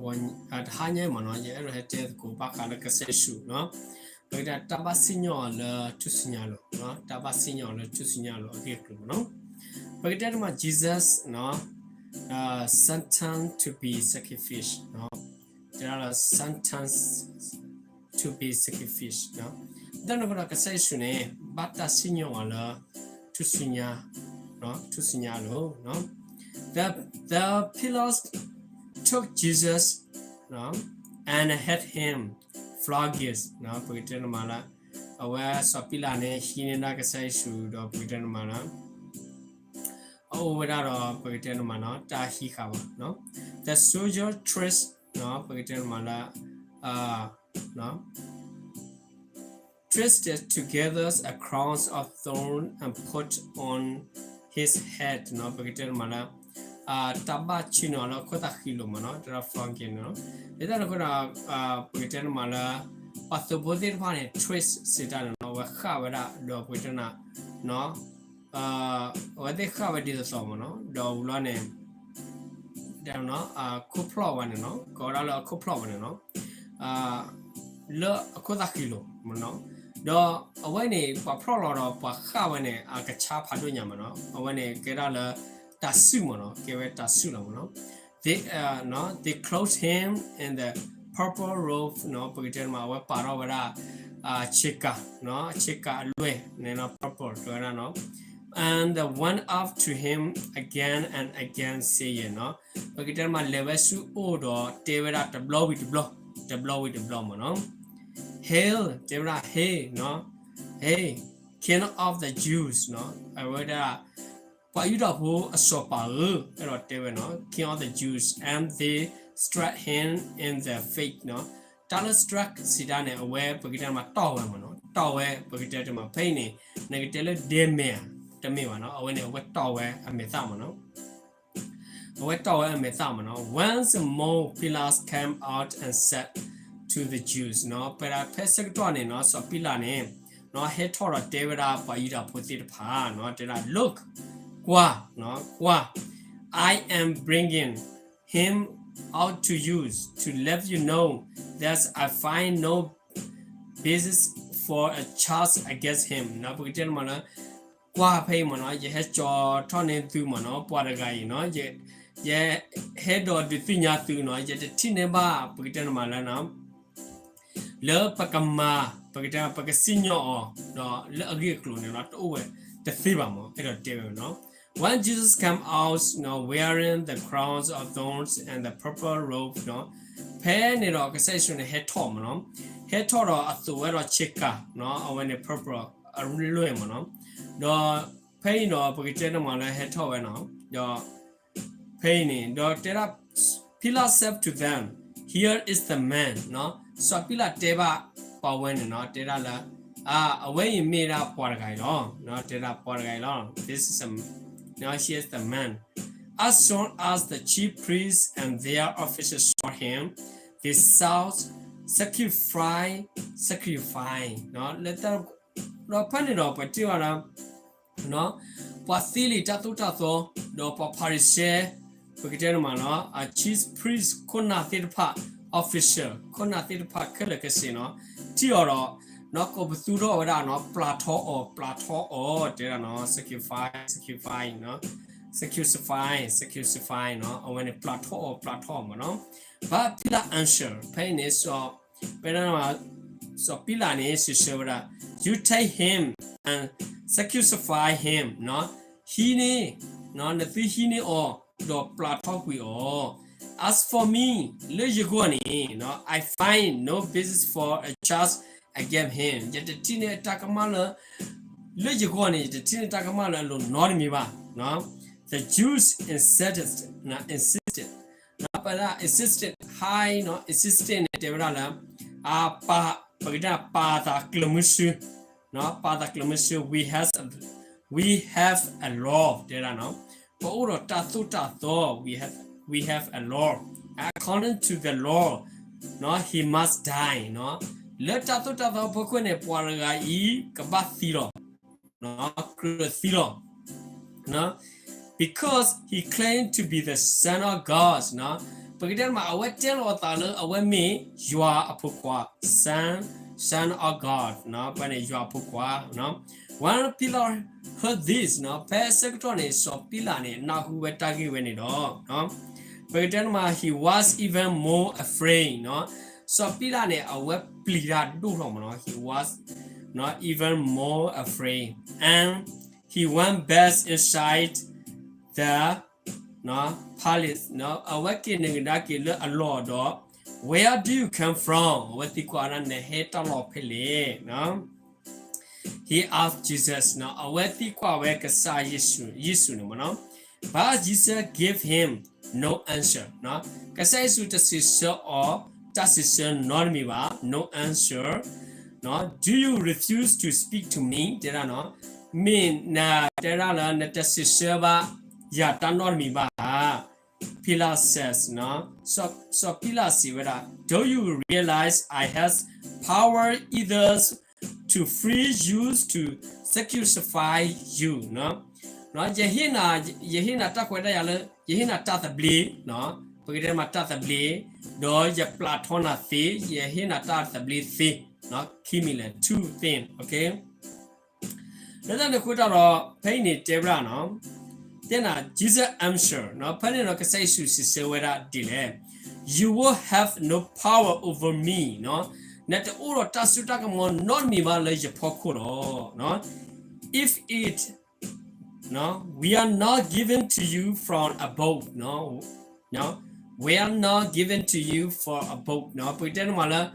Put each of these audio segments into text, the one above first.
one at hanya mano ye rete ko bakala kasesu no pagita tabasinyo la tusinyalo no tabasinyo la tusinyalo ageklo no pagita ma Jesus no sentence to be sacrificed no there are sentence to be sacrificed no dan ko kasesu ne bata sinyo la tusinya no tusinyalo no the pillars took Jesus no and had him flogged no pagita mala awa sapila ne hinena kasesu do pagita mala over that pagita mala ta hikawa no the soldier traced no pagita mala no twisted together a crown of thorn and put on his head no pagita mala taba chino no kota hilo mano dra frankin no eda no kora pagita mala pathobodir pane twist sita no wa khawara do pagita no wade khawadi so mano do ulane down no kuplo one no kora lo kuplo one no lo kota hilo mano do awani pa pro lo pa khawane akacha phado nya mano awani kera la tasu mano kewe tasu lo mano they clothed him in the purple robe no pagita ma wa para wara chika no chika lwe ne no purple to no and went up to him again and again saying no pagita ma levesu odo tevera the blow mano hail tevera hey no hey king of the Jews no awada pa yuda ho asopa ero teve no king of the Jews and they struck him in the face no tala struck sidane away pagita ma tawe no tawe pagita ma pain ni negatele deme tame wa no awene we tawe ametha no we tawe ametha no once more pillars came out and said to the Jews no para pesek to ne no so pila ne no he thora devara pa yuda phuti pha no tera look Qua, no, qua. I am bringing him out to you to let you know that I find no basis for a charge against him. Now, we tell mana, qua pay mana, ye has jaw turning through mana, what guy, no, ye head or the thing ya through, no, yet the tineba, we tell mana now. Le pacama, pagata pagasinho, no, le agree clue, not over the thibamo, no. When Jesus came out, wearing the crowns of thorns and the purple robe, pen in organization head tom, head toro at the weather chica, when the purple a lumen, the pain of Pagitana head tower, the pain, the pillar said to them, here is the man, so pillar teba, powen, not terala, away in made up what I long, not tera what I long. This is a now here's the man. As soon as the chief priests and their officers saw him, they shouted, sacrifice. No, let them no panel up at you, no, Pathili Tatuto, no Paparishe, Pagitano, a chief priest could not think part official, could not think part casino, Tioro. No cobertura or no plateau or there no sacrifice no sacrifice no or when a plateau no but pila answer pain is so pila is you take him and sacrifice him no he no the or the plateau we all as for me no I find no basis for a charge I gave him. Yet the teen takamala, Legigoni, the teen takamala, not me, no. The Jews insisted, insisted, high, no, insisting at Devrala, Pagida Clamusu, no, Pada Clamusu, we have a law, there are no. Pauro Tatuta, though, we have a law. According to the law, no, he must die, no. Let us talk about Pokone Poraga E. Kabathiro. No, because he claimed to be the son of God. No, Pagkita ma awet tell or talo awet me you are a pukwa son of God no when you are pukwa no one pillar heard this no persecutone so pilane na who were tagi when it all no Pagkita ma he was even more afraid no so pilane awet plira do no he was not even more afraid and he went best inside the no palace no awakening that a lord where do you come from what the quran the head of pele no he asked Jesus no what the quawek sa yesu no but Jesus gave him no answer no kasa yesu to sister or sister not me ba no answer no do you refuse to speak to me there no mean na there la na sister ba ya tanor mi ba Pillar says no so Pillar see whether do you realize I has power either to free you to sacrifice you no yehina ta kweda ya le yehina ta tabli no pagide ma ta tabli do ya platona thi yehina ta tabli thi no kimile two thing okay then the kuta ro pain ni tebra no then Jesus answer no pani no kasai su se wera dile you will have no power over me no net uro tasuta ka mo non mi ba le je phokuro no if it no we are not given to you from above no we are not given to you for above no puten mala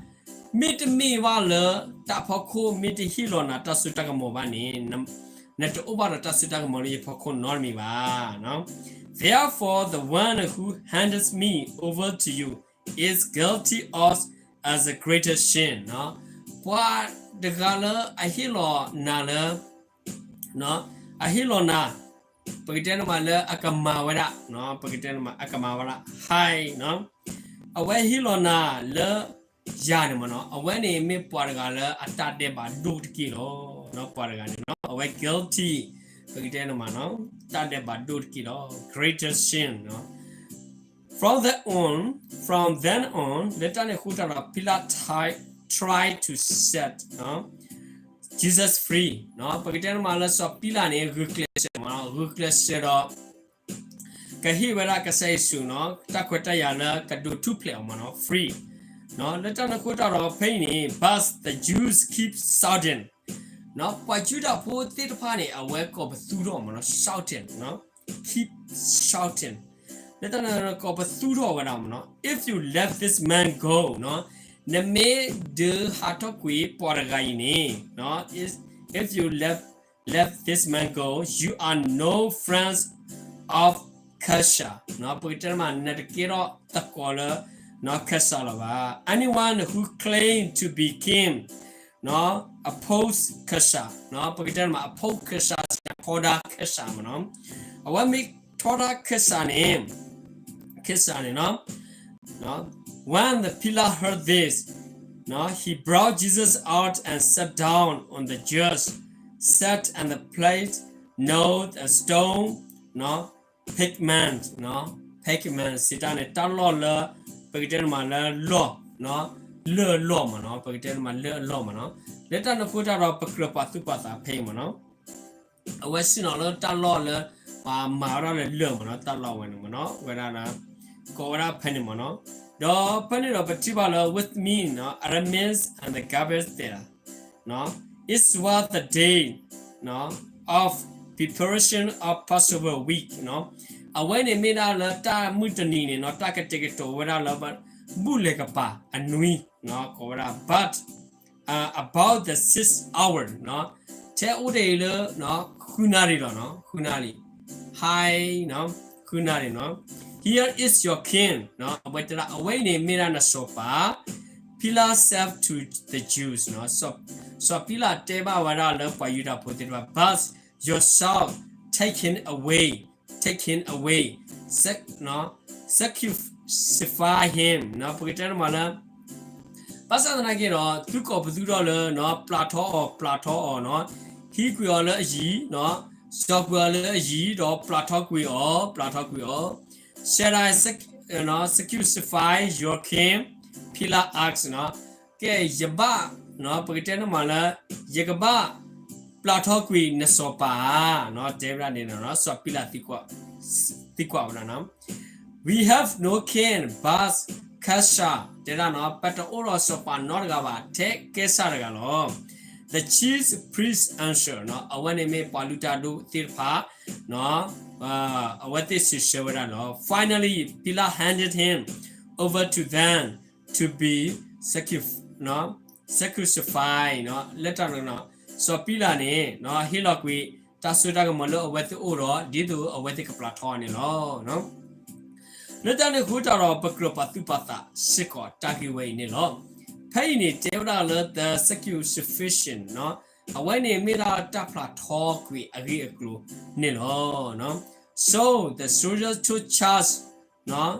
mit mi wa le ta phokho mit hilo na tasuta ka mo ba ni net over tasuta mo le phokho normi ba no therefore the one who hands me over to you is guilty of as a greater sin no what the gala a hilo na le no a hilo na pagiten ma le akama wala no pagiten ma akama wala hai no awe hilo na le ya ne mo no awe ne me pwa ga le atate ba do ki lo no pwa ga ne no awe guilty pagiten ma no tate ba do ki lo greater sin no from then on later ne khutara Pilate try to set no Jesus free no pagiten ma le so Pilate ne ruthless ro kahi wala ka sai su no takwata ya la ka do two play no free no later ne khutara pain ni but the Jews keep shouting no pa juda po te pa ne awe ko bu do no shouting no keep shouting later ne ko bu do wa no if you let this man go no ne me de hatokwi poragai ni no is if you let this man go you are no friends of Kasha no pagiterma net kiro takola no Kasala anyone who claim to be king no oppose Kasha no pagiterma oppose Kasha poda Kasha no awa make toda Kasha name no when the Pilate heard this no he brought Jesus out and sat down on the judge set and the plate note a stone no pigment sitane talo la pagiten ma la lo no le lo ma no pagiten ma le lo ma no leta no kuta ro pakro patu pata phe ma no awasi no lo talo le pa ma ro le ma no talo wen ma no wera na ko wera phani ma no do phani ro patibala with me no Aramis and the garbage there no it's what the day no of preparation of Passover week no when a mina la ta mutani no ta ka take to wera la but bule ka pa anui no ko wera but about the 6 hour no te ude le no kunari no kunari hi no kunari no here is your king no but away ne mina na sopa Pilate said to the Jews no so Pilate teba wara le pa yuda potiba but yourself taken away sacrifice him no pagiter mala pasana ke no tu ko bu do le no plato no he kwi le yi no so kwi le yi do plato kwi o shall I sacrifice your king Pillar asks နော်ကဲယဘနော်ပကတဲ့နော်မလာယကဘပလာထောကွေနစောပါနော်ဒေဗရာနေနော်စောပီလာတိကွာဝနော် we have no king but kasha တဲ့နော်ပတ်တော်ရောစောပါနော်ကပါတဲ့ကဲစားရကလော the chief priest answer နော်အဝနေမေပါလူတာတို့တိဖာနော်အဝတိစီရှဝရနော် finally Pillar handed him over to them to be sacrificed နော်လက်တော်နော်စောပီလာနေနော်ဟီလောက်ကွေတဆူတာကမလို့အဝတိအိုတော့ဒီသူအဝတိကပလာထောနေလောနော်လက်တော်နေခုတော်ပကရပတုပတာစစ်ကောတာကီဝေနေလောဖိုင်နေတေဝလာလ the sufficient နော်အဝနေမိတာတပလာထောကွေအဂီအကလိုနေလောနော် so the soldiers took charge နော်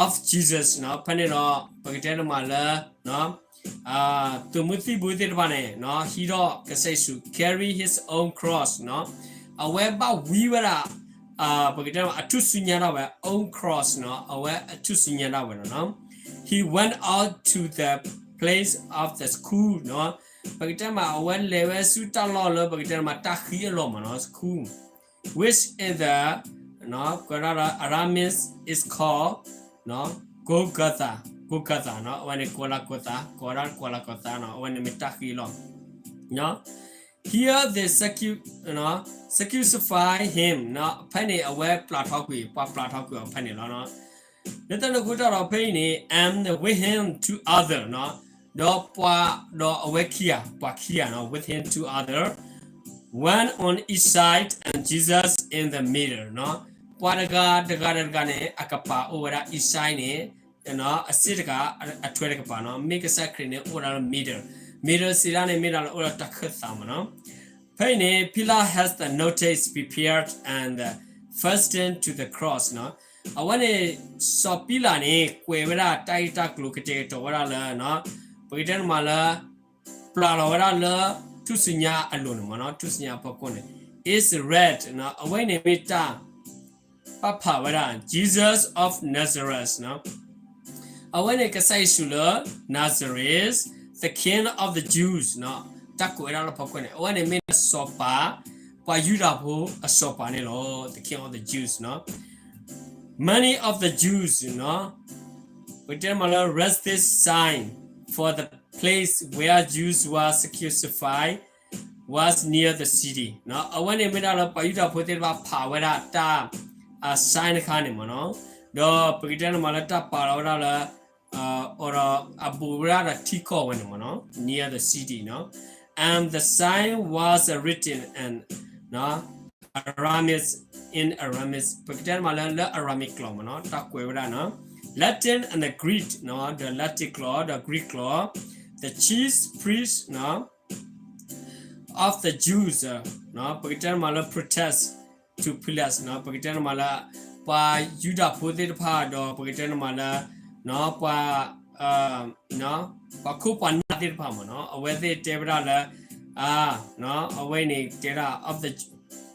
of Jesus နော်ဖနေတော့ပကတဲ့မှာလာနော်သူမသိဘူးတဲ့ဘာနဲ့နော် he တော့ကစိတ်စု carry his own cross နော်အဝဲဘဝီဝရာပကတဲ့မှာအထုစညာတော့ပဲ own cross နော်အဝဲအထုစညာတော့ပဲနော် he went out to the place of the school နော်ပကတဲ့မှာအဝဲ level စုတလောလပကတဲ့မှာတခီအလောမနော် school which in the နော် Aramis is called နော် Golgotha နော်when Golgothaနော်when mitaki lo နော် here they sacrifice him နော်ဖက်နေအဝဲပလာထောက်ကွေပလာထောက်ကွေဖက်နေလောနော်လက်တနကုတော်ဖိနေ and with him two other နော်တော့အဝဲခီယာနော် with him two other one on each side and Jesus in the middle နော်ပွာဒကာတကနေအကပါအိုဝရာ each side နေနော်အစစ်ကအထွဲတကပါနော်မိကဆက်ခရနေအိုရာ middle စီရနေmiddle အိုရာတခတ်သမနော်ဖိနေ Pillar has the notice prepared and fastened to the cross နော်အဝနေစောပီလာနေကွယ်ဝရာတိုက်တကလုကတဲ့တော်ဝရာလာနော်ပဂိတန်မာလာပလာဝရာလာသူစညာအလုံးနော်သူစညာပကွန်း is red နော်အဝနေမီတာပပဝရာ Jesus of Nazareth နော်အဝနေကဆိုင်ဆူလ Nazareth the king of the Jews နော်တက်ကိုရတော့ပကွန်းအဝနေမီစောပါပွာယူတာဖို့အစောပါနေလို့ the king of the Jews နော် many of the Jews နော် we tell mala rest this sign for the place where Jews were crucified was near the city နော်အဝနေမီတော့ပွာယူတာဖို့တဲ့ဖာဝရတာsign ခါနေမနော်တော့ပကိတန်မလာတာပါလာလာ or abu rara tiko when no near the city no and the sign was written and no Aramis in Aramis pagdan malala Aramic law no takwera no Latin and the Greek no the Latin law the Greek law the chief priest no of the Jews no pagdan malala protest to Pilatus no pagdan malala pa Juda pode pa do pagdan malala no pa no pa ko pa na dir pa mo no away tebra la no away ni tera of the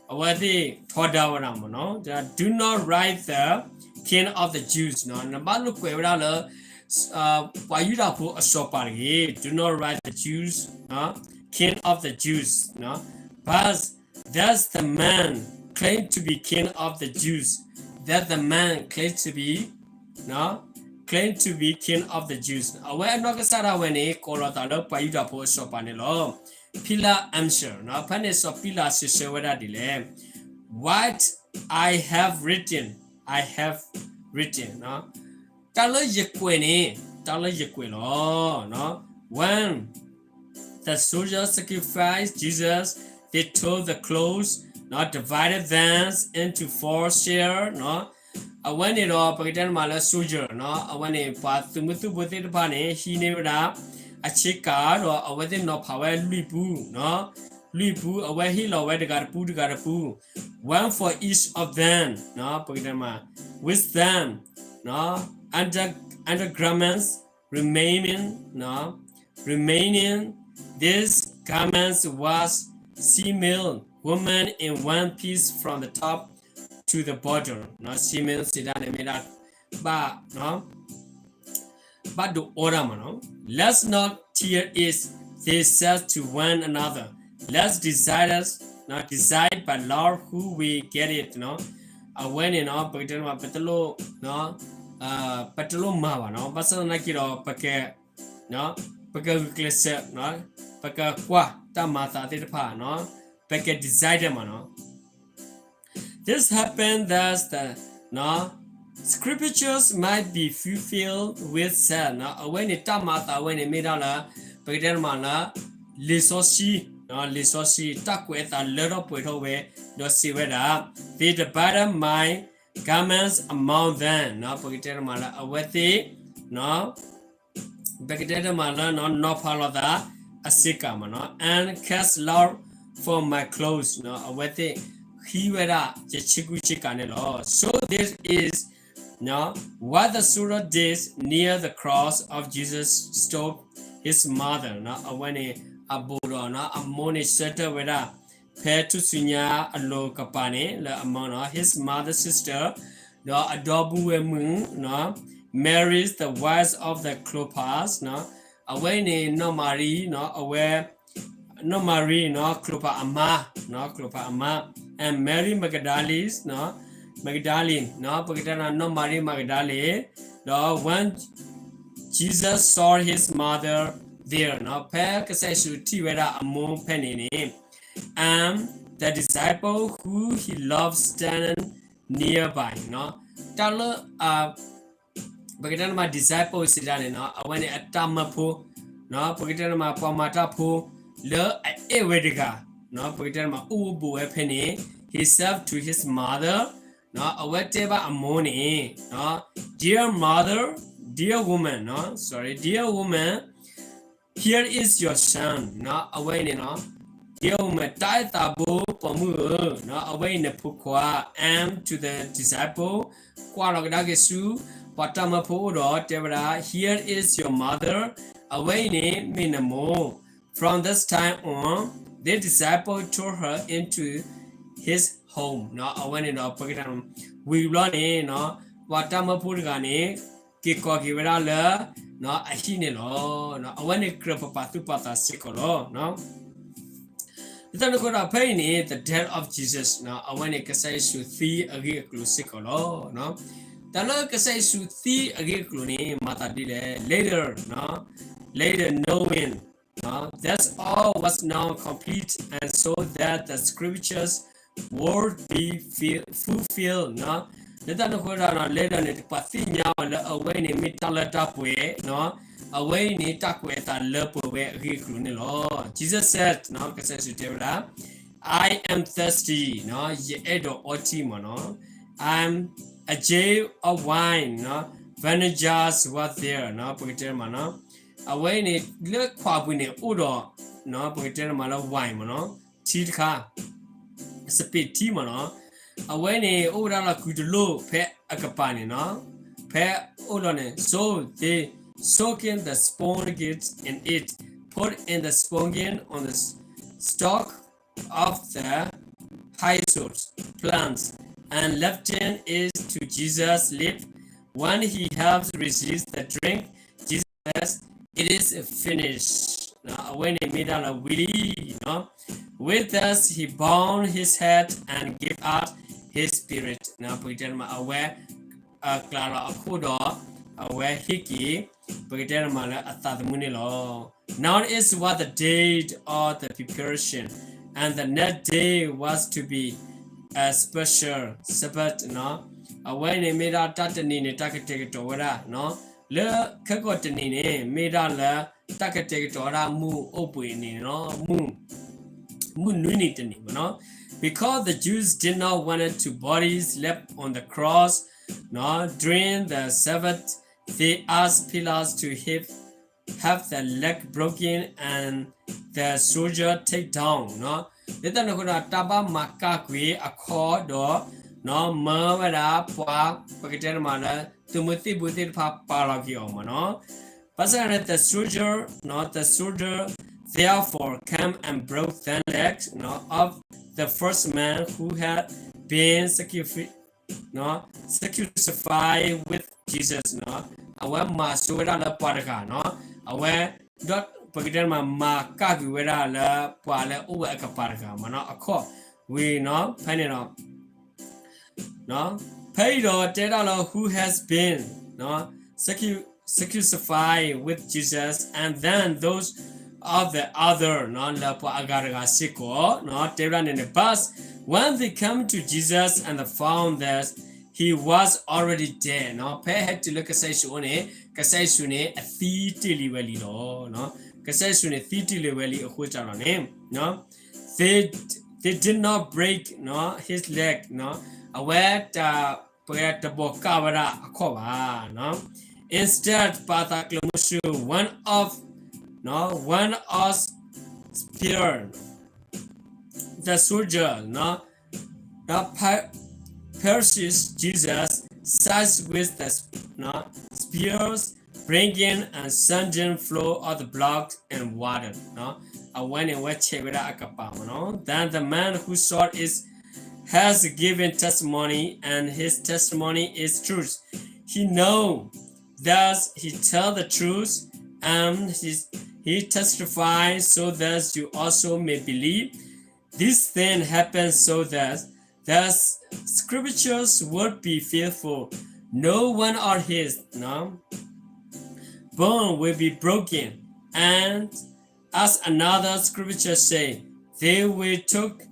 away thoda wara mo no do not write the king of the Jews no na ba lu kwera la pa yuda pho aso pa ri do not write the Jews no king of the Jews no but that's the man claim to be king of the Jews that the man claims to be no claim to be king of the Jews. Away no kasara when a colotalo payuda po sopanelo. Pillar answer. Now panes of Pillar sisewada dile. What I have written. No. Talo yequeno. No. When the soldiers sacrificed Jesus, they tore the clothes, not divided them into 4 shares, no. When it all Pakitan Mala soldier, no, when a path to Mutu Bote Pane, he never up a check card or a wedding no power Lipu, no, Lipu, away he low where the Garapu, one for each of them, no, Pakitama, with them, no, undergarments remaining, this garments was female woman in one piece from the top to the bottom no semen sidan mera ba no but do order no let's not tear is they said to one another let's decide us not decide by Lord who we get it no when you know pagtan ma patalo no patalo ma ba no pasal na kiro pake no pake klase no pake kwa ta mata te pa no pake decide ma no this happened thus the no scriptures might be fulfilled with said no when it tamata when it made ala pagdan ma la lisosi no lisosi takweta little put we no see whether they divided my garments among them no pagdan ma la awati no pagdan ma la no follow the asika ma no and cast Lord for my clothes no awati he wera chiku chikane lo so this is now, what the surah did near the cross of Jesus stopped his mother. Now, when he aburo na amoni seta wera pair to sunya alo kapane la amona his mother's sister no adobu emu no marries the wives of the Clopas no when he no marry no aware no marry no Clopa ama and Mary Magdalene no Magdalene, no, Pagitana, no Mary Magdalene. No, when Jesus saw his mother there, no, Pek says to Tivera among penny, and the disciple who he loved standing nearby, no, Talo, Pagitana, my disciple is done, no, when at Tamapu, no, Pagitana, my Pomatapu, Le Ewediga, no, Pagitana, my Ubu a penny, he served to his mother. No, whatever amoni, no, dear mother, dear woman, no, sorry, dear woman, here is your son, no, away, no, dear woman, tai tabu, pomu, no, away in the pukwa, and to the disciple, qualagagesu, patamapo, tevra, here is your mother, away in minamo. From this time on, the disciple took her into his home no when in the we run in no what time put gani kiko give it no a hine no when it crop patu pata sikolo no then go to pay the death of Jesus no when it says to see a sikolo no the Lord says to see a gluni mata later no later knowing no that's all was now complete and so that the scriptures word be fulfilled no let no go down later ne patinya la away ni mitala tapwe no away ni takwe ta lepo we agiklu ni lo Jesus said no ka says to I am thirsty no ye edo oti mo no I'm a jar of wine no vinegars was there no pagiter ma no away ni le kwa bu ni udo no pagiter ma la wine mo no chi kha speed team no when a order could low pet a capani no pet odone so they soak in the sponges in it put in the sponge on the stalk of the hyacinth plants and left it to Jesus' lip when he helps receive the drink Jesus says it is finished now when he made out a willy with us he bound his head and gave out his spirit now Peter ma aware Clara Akudo aware hiki Peter ma la atadmuni lo now is what the date of the preparation and the next day was to be a special Sabbath no when he made out tatani ne takate to wara no le kakotani ne made out la takate to ra mu opui ni no mu because the Jews did not want to bodies left on the cross. No, during the Sabbath, they asked Pilate to have the leg broken and the soldier take down. No, they don't know taba makakwe accord no mavara pa pakitan mana tumuti buti pa palagio no. But the soldier therefore came and broke the legs of the first man who had been no sacrifice with Jesus no awe ma so wera la paraka no awe dot pagitan ma ka bi wera la pa la uwa ka paraka no akho we no phane no pay do tera lo who has been no sacrifice with Jesus and then those of the other no la pa agaraga siko no tera in the bus when they come to Jesus and found that he was already dead no pay had to look at say shune a thiti weli no kasai shune thiti weli a hocha name no they did not break no his leg no aware paya tabo kawara akoba no instead pata klomushu one of spear the soldier no pierces Jesus such with the spears bringing and sudden flow of the blood and water no when in which no then the man who saw it has given testimony and his testimony is truth he know thus he tell the truth and he testifies so that you also may believe this thing happens so that the scriptures would be faithful no one or his bone will be broken and as another scripture say they will took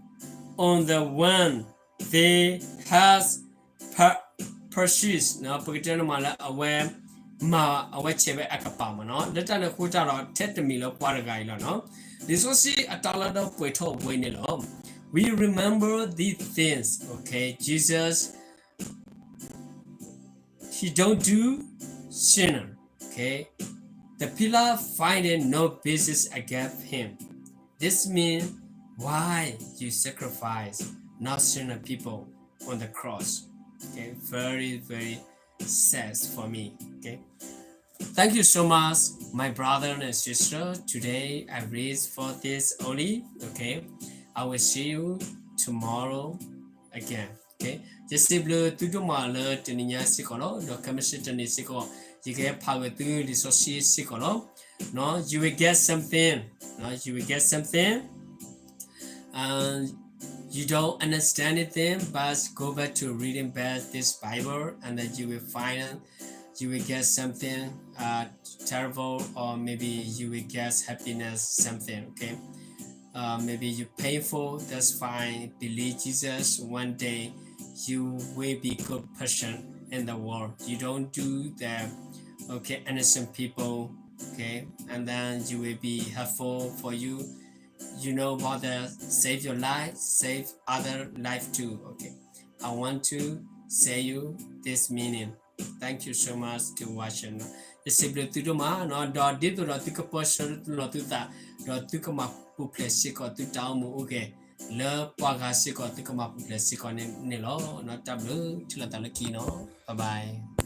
on the one they has purchased now pagitana mala aware ma awachebe akapama no leta ne khuta ro thet mi lo kwaragai lo no this was atala do pwe tho pwe ni lo we remember these things okay Jesus he don't do sinner okay the pillar finding no basis against him this means why you sacrifice not sinner people on the cross okay very very sad for me okay thank you so much my brother and sister today I raised for this only okay I will see you tomorrow again okay just simply to do my learn to niya sikolo no chemistry to nisiko you get power to the social sikolo no you will get something no you will get something and you don't understand it then but go back to reading back this Bible and then you will find you will get something terrible or maybe you will get happiness something okay maybe you painful that's fine believe Jesus one day you will be good person in the world you don't do the okay innocent people okay and then you will be helpful for you you know about the save your life save other life too okay I want to say you this meaning thank you so much to watching simply to do ma no do did to the person no to that do to ma pu place ko to down mu okay le pa ga si ko to ma pu place ko ne lo no tab lu chila ta la ki no bye bye